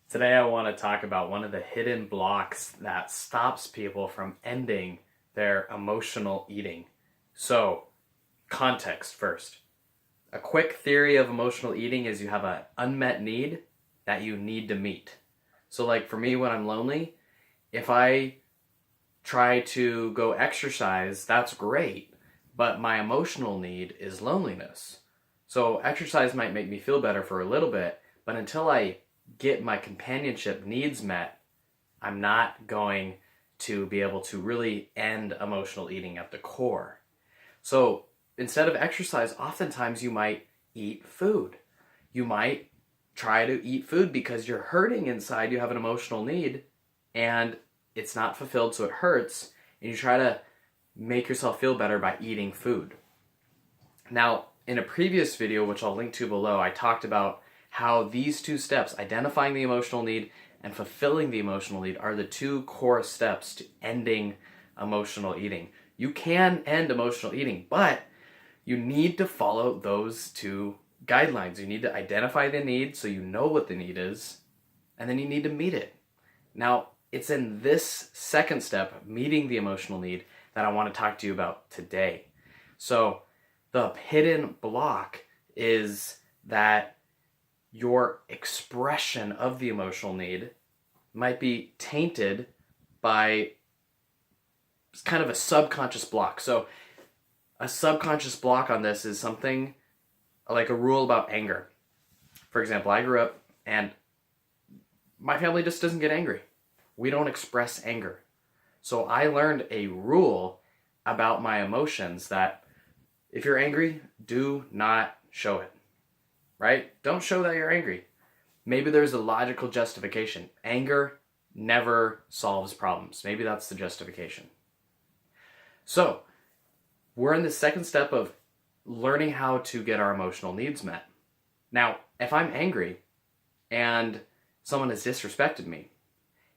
Today I want to talk about one of the hidden blocks that stops people from ending their emotional eating. So, context first. A quick theory of emotional eating is you have an unmet need that you need to meet. So, like for me, when I'm lonely, if I try to go exercise, that's great, but my emotional need is loneliness. So, exercise might make me feel better for a little bit, but until I get my companionship needs met, I'm not going to be able to really end emotional eating at the core. So instead of exercise, oftentimes you might eat food. You might try to eat food because you're hurting inside, you have an emotional need, and it's not fulfilled, so it hurts, and you try to make yourself feel better by eating food. Now, in a previous video, which I'll link to below, I talked about how these two steps, identifying the emotional need and fulfilling the emotional need, are the two core steps to ending emotional eating. You can end emotional eating, but you need to follow those two guidelines. You need to identify the need so you know what the need is, and then you need to meet it. Now, it's in this second step, meeting the emotional need, that I want to talk to you about today. So, the hidden block is that your expression of the emotional need might be tainted by kind of a subconscious block. So, a subconscious block on this is something like a rule about anger. For example, I grew up and my family just doesn't get angry. We don't express anger. So, I learned a rule about my emotions that if you're angry, do not show it. Right? Don't show that you're angry. Maybe there's a logical justification. Anger never solves problems. Maybe that's the justification. So, we're in the second step of learning how to get our emotional needs met. Now, if I'm angry and someone has disrespected me,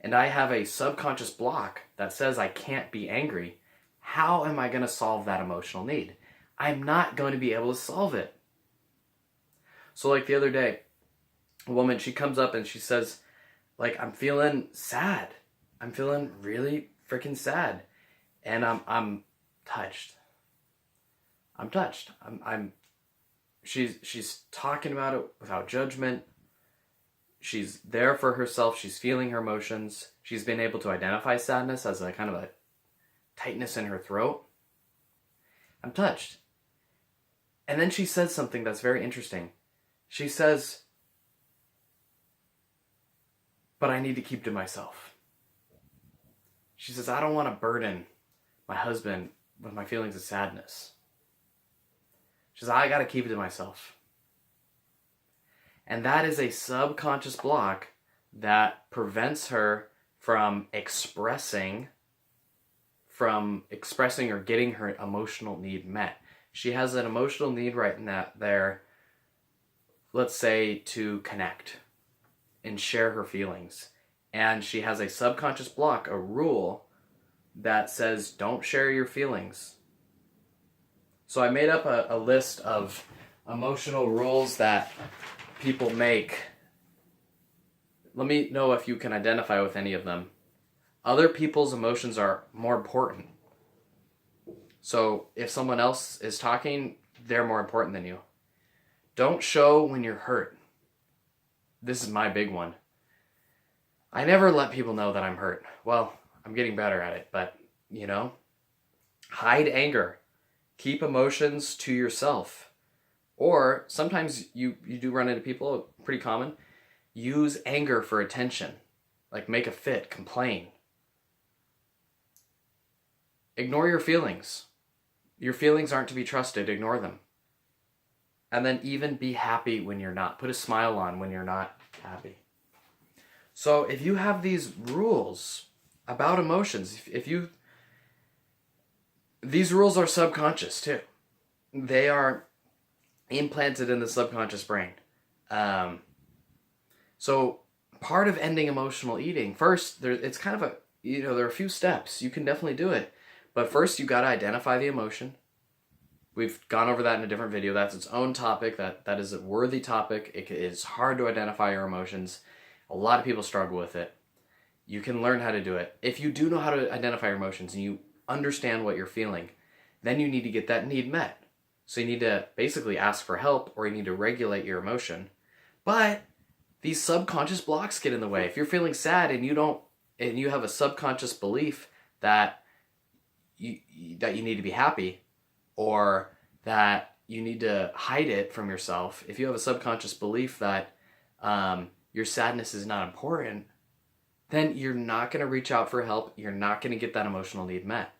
and I have a subconscious block that says I can't be angry, how am I going to solve that emotional need? I'm not going to be able to solve it. So like the other day, a woman, she comes up and she says, like, I'm feeling sad. I'm feeling really freaking sad. And I'm touched. I'm touched. She's talking about it without judgment. She's there for herself. She's feeling her emotions. She's been able to identify sadness as a kind of a tightness in her throat. I'm touched. And then she says something that's very interesting. She says, but I need to keep to myself. She says, I don't want to burden my husband with my feelings of sadness. She says, I got to keep it to myself. And that is a subconscious block that prevents her from expressing or getting her emotional need met. She has an emotional need right in that there, let's say, to connect and share her feelings. And she has a subconscious block, a rule that says don't share your feelings. So I made up a list of emotional rules that people make. Let me know if you can identify with any of them. Other people's emotions are more important. So if someone else is talking, they're more important than you. Don't show when you're hurt. This is my big one. I never let people know that I'm hurt. Well, I'm getting better at it, but, hide anger. Keep emotions to yourself. Or sometimes you do run into people, pretty common, use anger for attention. Like make a fit, complain. Ignore your feelings. Your feelings aren't to be trusted, ignore them. And then even be happy when you're not. Put a smile on when you're not happy. So if you have these rules about emotions, these rules are subconscious too. They are implanted in the subconscious brain. So part of ending emotional eating, first, it's kind of there are a few steps. You can definitely do it. But first, you got to identify the emotion. We've gone over that in a different video. That's its own topic. That is a worthy topic. It is hard to identify your emotions. A lot of people struggle with it. You can learn how to do it. If you do know how to identify your emotions and you understand what you're feeling, then you need to get that need met. So you need to basically ask for help, or you need to regulate your emotion. But these subconscious blocks get in the way. If you're feeling sad and you have a subconscious belief that you need to be happy, or that you need to hide it from yourself, if you have a subconscious belief that your sadness is not important, then you're not going to reach out for help. You're not going to get that emotional need met.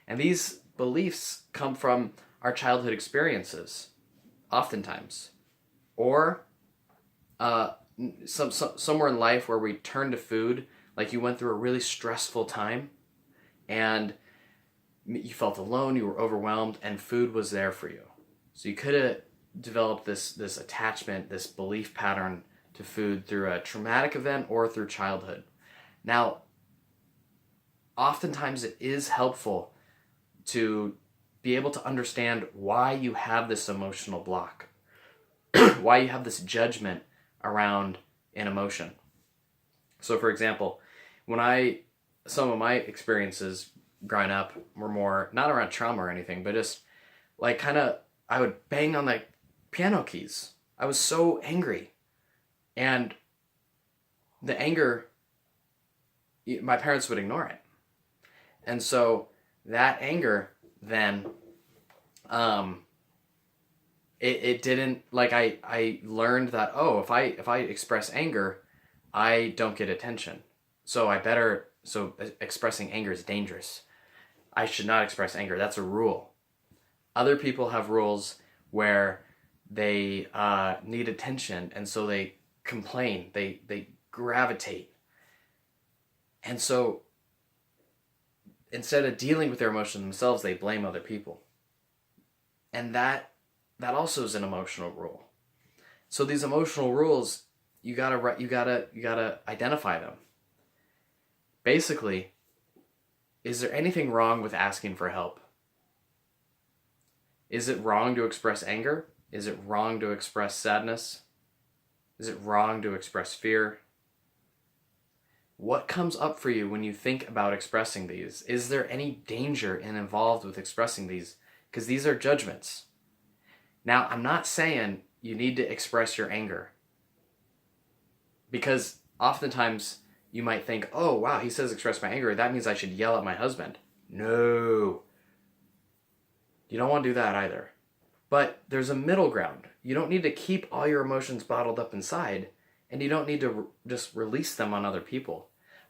And these beliefs come from our childhood experiences, oftentimes, or somewhere in life where we turn to food, like you went through a really stressful time, and you felt alone, you were overwhelmed, and food was there for you. So you could have developed this attachment, this belief pattern to food through a traumatic event or through childhood. Now, oftentimes it is helpful to be able to understand why you have this emotional block, why you have this judgment around an emotion. So for example, some of my experiences growing up were more, not around trauma or anything, but just like I would bang on the piano keys. I was so angry. And the anger, my parents would ignore it. And so that anger then, it didn't, like I learned that, if I express anger, I don't get attention. So expressing anger is dangerous. I should not express anger. That's a rule. Other people have rules where they need attention, and so they complain, they gravitate. And so instead of dealing with their emotions themselves, they blame other people. And that also is an emotional rule. So these emotional rules, you gotta identify them. Basically, is there anything wrong with asking for help? Is it wrong to express anger? Is it wrong to express sadness? Is it wrong to express fear? What comes up for you when you think about expressing these? Is there any danger involved with expressing these? Because these are judgments. Now, I'm not saying you need to express your anger, because oftentimes you might think, oh, wow, he says express my anger. That means I should yell at my husband. No. You don't want to do that either. But there's a middle ground. You don't need to keep all your emotions bottled up inside, and you don't need to just release them on other people.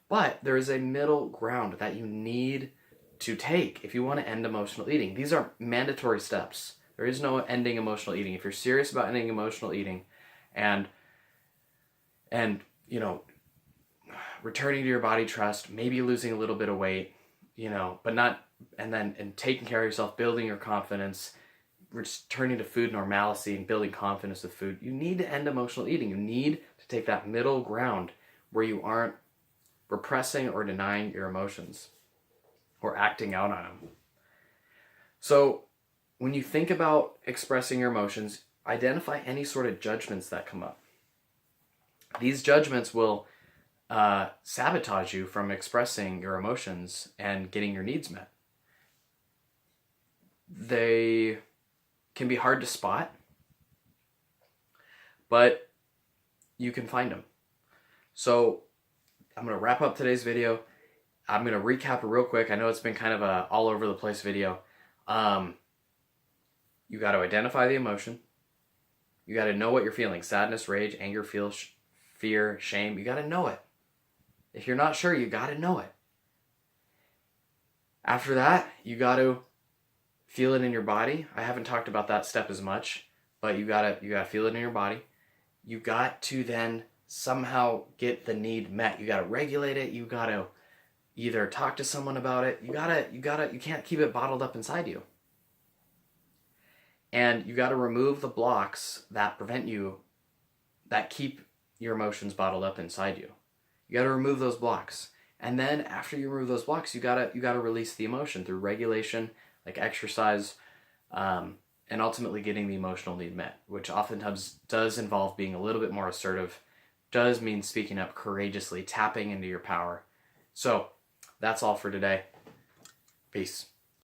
But there is a middle ground that you need to take if you want to end emotional eating. These are mandatory steps. There is no ending emotional eating. If you're serious about ending emotional eating and returning to your body trust, maybe losing a little bit of weight, but not, and taking care of yourself, building your confidence, returning to food normalcy and building confidence with food, you need to end emotional eating. You need to take that middle ground where you aren't repressing or denying your emotions or acting out on them. So when you think about expressing your emotions, identify any sort of judgments that come up. These judgments will sabotage you from expressing your emotions and getting your needs met. They can be hard to spot, but you can find them. So I'm going to wrap up today's video. I'm going to recap it real quick. I know it's been kind of a all over the place video. You got to identify the emotion. You got to know what you're feeling. Sadness, rage, anger, fear, shame. You got to know it. If you're not sure, you got to know it. After that, you got to feel it in your body. I haven't talked about that step as much, but you got to feel it in your body. You got to then somehow get the need met. You got to regulate it. You got to either talk to someone about it. You can't keep it bottled up inside you. And you got to remove the blocks that that keep your emotions bottled up inside you. You got to remove those blocks. And then after you remove those blocks, you got to release the emotion through regulation, like exercise, and ultimately getting the emotional need met, which oftentimes does involve being a little bit more assertive does mean speaking up courageously, tapping into your power. So that's all for today. Peace.